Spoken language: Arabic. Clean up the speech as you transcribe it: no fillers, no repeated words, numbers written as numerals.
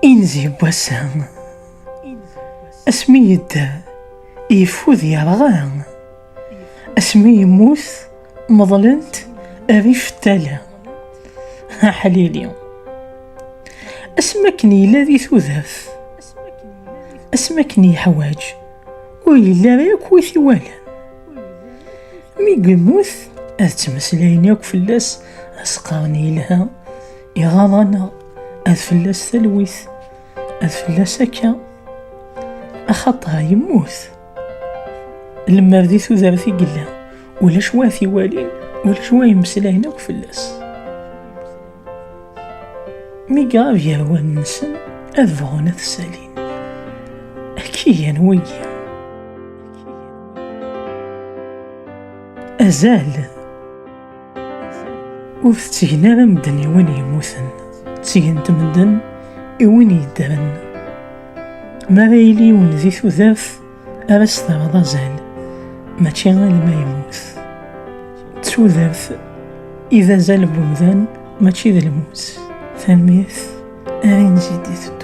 إنزي بوسا اسمي يدا يفوذ يرغى اسمي يموت مظلنت أبي فتالة حليلي اسمكني الذي تذف اسمكني حواج ويلا ياك ويثوالا مي يموت أتمسلاين ياك فلاس أسقاني لها يغاضنا أذ فلاس ثلويث أذ فلاس هكا أخطها يموت لما بديت ذرثي قلا ولا شوا ثوالين ولا شوا يمسلاين ياك فلاس مي قاف يروان نسن أذ بغونا تسالين أكيا ويا أزال وفتينا مدن يوين يموثن تيهن تمدن يوين يدرن ما بايلي ونزي ثوذاف أبس ثغض أزال ماشي غير ما يموت تثوذاف إذا زال بومذان ماشي ذا الموت ثانميث أين زيدي